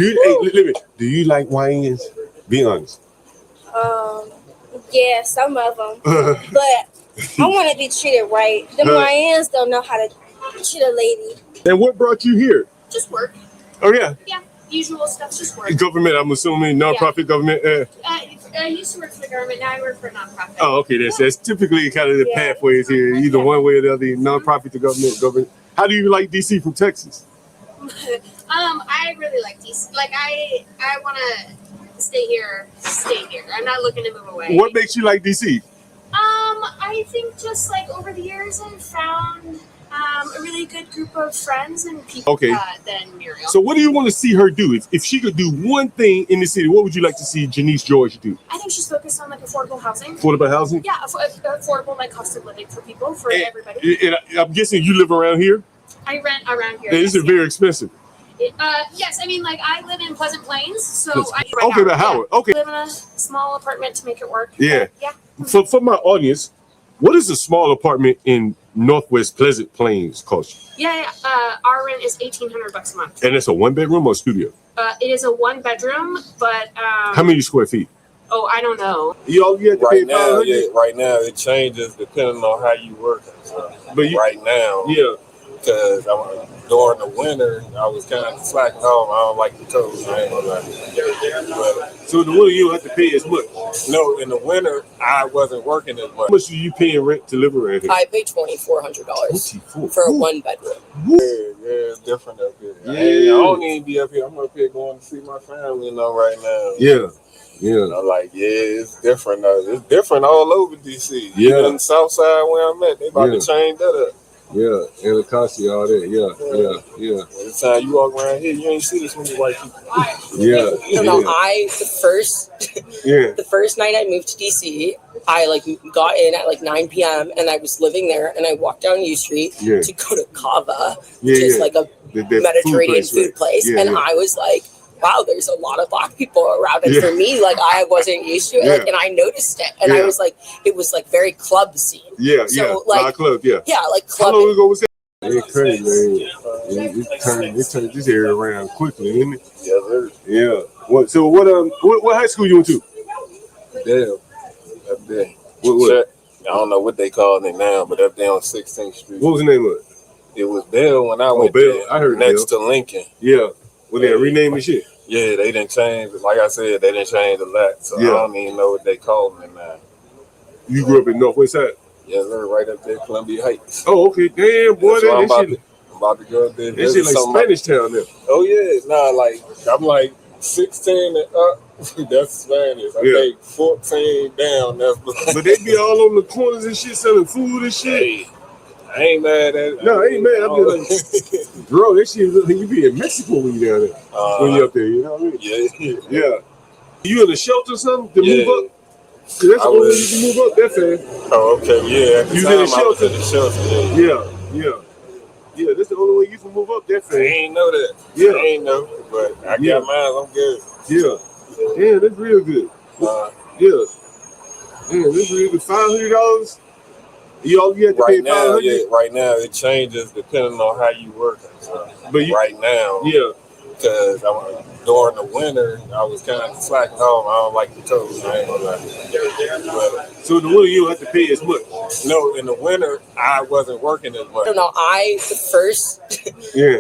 Do you like YNs? Be honest. Yeah, some of them. But I want to be treated right. The YNs don't know how to treat a lady. And what brought you here? Just work. Oh, yeah. Yeah, usual stuff, just work. Government, I'm assuming, nonprofit government. I used to work for the government, now I work for a nonprofit. Oh, okay. That's typically kind of the pathways here, either one way or the other, nonprofit to government. How do you like DC from Texas? I really like DC. Like, I want to stay here. I'm not looking to move away. What makes you like DC? I think just like over the years I've found a really good group of friends and people than Muriel. So what do you want to see her do? If she could do one thing in the city, what would you like to see Janice George do? I think she's focused on like affordable housing. Affordable housing? Yeah, affordable like cost of living for people, for everybody. And I'm guessing you live around here? I rent around here. Is it very expensive? Yes, I mean, like, I live in Pleasant Plains, so I live in a small apartment to make it work. Yeah. Yeah. For my audience, what is a small apartment in Northwest Pleasant Plains cost you? Yeah. Our rent is $1,800 a month. And it's a 1-bedroom or studio? It is a 1-bedroom, but how many square feet? Oh, I don't know. You have to pay right now it changes depending on how you work. But right now, because during the winter, I was kind of slacking off. I don't like the cold. I ain't gonna lie. So in the winter, you don't have to pay as much? No, in the winter, I wasn't working as much. How much are you paying rent to live around here? I pay $2,400 for a 1-bedroom. Yeah, it's different up here. I don't even be up here. I'm up here going to see my family, right now. Yeah. It's different. It's different all over DC. Yeah. Even in the South Side where I'm at, they about to change that up. Yeah, Anacostia, all that. Yeah. Every time you walk around here, you ain't see this many white people. The first night I moved to DC, I got in at 9 p.m. and I was living there, and I walked down U Street to go to Kava, which is like a Mediterranean food place, and I was like, wow, there's a lot of Black people around. And for me, I wasn't used to it, and I noticed it. And I was like, it was very club scene. Club, Yeah, like club. How long ago was that? It's crazy, man. It turned this area around quickly, isn't it? Yeah. What high school you went to? Dale. Up there. What? I don't know what they call it now, but up there on 16th Street. What was the name of it? It was Bell when I went there. I heard next to Lincoln. Yeah. Well, they rename and shit. Yeah, they didn't change. Like I said, they didn't change a lot. So I don't even know what they call them now. You grew up in Northwest Side? Yeah, they're right up there, Columbia Heights. Oh, okay. Damn, boy. I'm about to go up there. That shit like Spanish town there. Oh, yeah. I'm 16 and up. That's Spanish. I think 14 down. But they be all on the corners and shit, selling food and shit. Hey, I ain't mad at it. No, I ain't mad. I'm just like, bro, that shit look like you be in Mexico when you down there. When you up there, you know what I mean? Yeah. You in a shelter or something to move up? That's the only way you can move up that fast. Oh, okay, yeah. You in a shelter? Yeah. Yeah, that's the only way you can move up that fast. I ain't know that. Yeah. I ain't know, but I got mine. I'm good. Yeah, that's real good. That's real good. $500? You have to pay $500? Right now it changes depending on how you work. But right now, because during the winter, I was kind of slacking off. I don't like the cold. I ain't gonna lie. So in the winter, you don't have to pay as much? No, in the winter, I wasn't working as much. I don't know.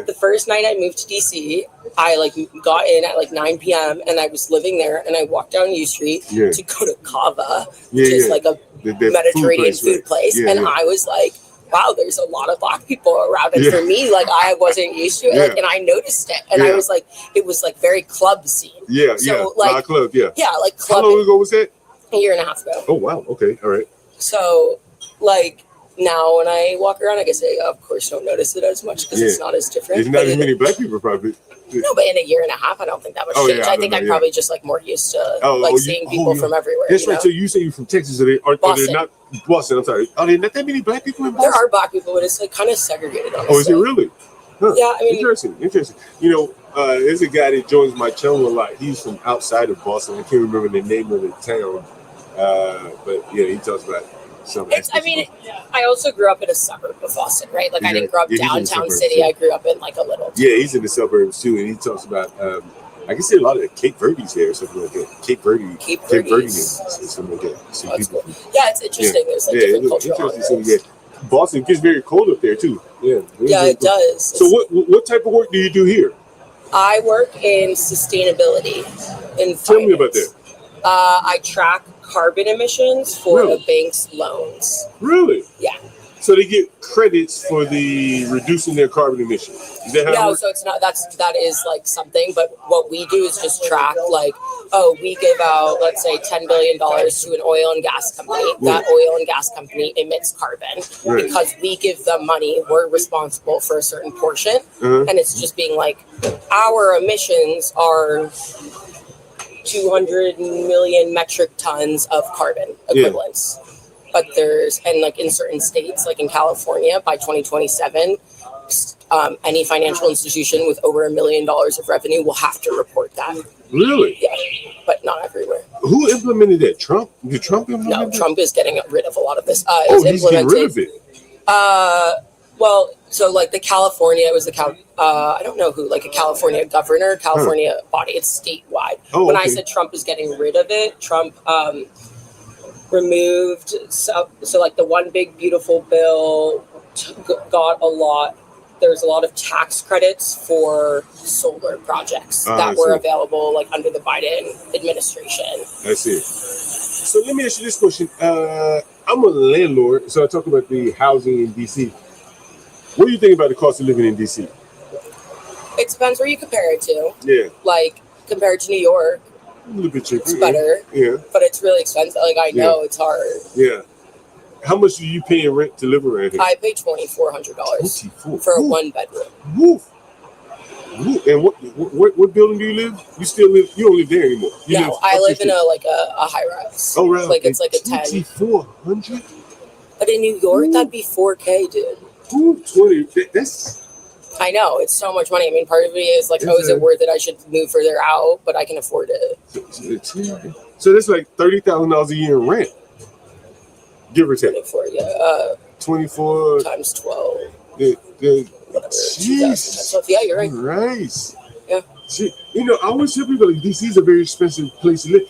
The first night I moved to DC, I got in at 9 p.m. and I was living there, and I walked down U Street to go to Kava, which is like a Mediterranean food place, and I was like, wow, there's a lot of Black people around. And for me, I wasn't used to it, and I noticed it, and I was like, it was very club scene. Club, Yeah, like club. How long ago was that? A year and a half ago. Oh, wow. Okay. All right. So, now when I walk around, I guess I, of course, don't notice it as much because it's not as different. There's not as many Black people, probably. No, but in a year and a half, I don't think that much changed. I think I'm probably just more used to seeing people from everywhere. That's right. So you say you're from Texas, are they not Boston? I'm sorry. Are there not that many Black people in Boston? There are Black people, but it's kind of segregated. Honestly. Oh, is it really? Huh. Yeah, I mean, interesting. There's a guy that joins my channel a lot. He's from outside of Boston. I can't remember the name of the town, but he talks about. I also grew up in a suburb of Boston, right? I didn't grow up downtown city. I grew up in a little town. Yeah, he's in the suburbs too, and he talks about I can see a lot of the Cape Verde's there or something like that. Cape Verdeans or something like that. So cool. Yeah, it's interesting. There's like different cultural elements. Boston gets very cold up there too. Yeah, it does. So what type of work do you do here? I work in sustainability. Tell me about that. I track carbon emissions for a bank's loans. Really? Yeah. So they get credits for the reducing their carbon emissions. Is that how no, so it's not. That is like something. But what we do is just track like, we give out, let's say, $10 billion to an oil and gas company. That oil and gas company emits carbon because we give them money. We're responsible for a certain portion, and it's just being like, our emissions are 200 million metric tons of carbon equivalents. But and like in certain states, like in California, by 2027, any financial institution with over $1 million of revenue will have to report that. Really? Yeah, but not everywhere. Who implemented that? Trump? Did Trump implement No, Trump is getting rid of a lot of this. He's getting rid of it. Well, so like it was I don't know who, like a California governor, California body. It's statewide. When I said Trump is getting rid of it, Trump removed so like the one big beautiful bill got a lot. There's a lot of tax credits for solar projects that were available like under the Biden administration. I see. So let me ask you this question. I'm a landlord, so I talk about the housing in DC. What do you think about the cost of living in DC? It depends where you compare it to. Yeah. Like compared to New York, a little bit cheaper. It's better. Yeah. But it's really expensive. Like I know it's hard. Yeah. How much are you paying rent to live around here? I pay $2,400 for a 1-bedroom. Woof. And what building do you live? You don't live there anymore. I live in a high rise. Oh, right. Like it's like a 10. $2,400? But in New York, that'd be $4,000, dude. 20. That's. I know, it's so much money. I mean, part of me is like, is it worth it? I should move further out, but I can afford it. So that's like $30,000 a year in rent, give or take. 24 times 12. Jeez. So, yeah, you're right. Right. Yeah. See, I always tell people like DC is a very expensive place to live.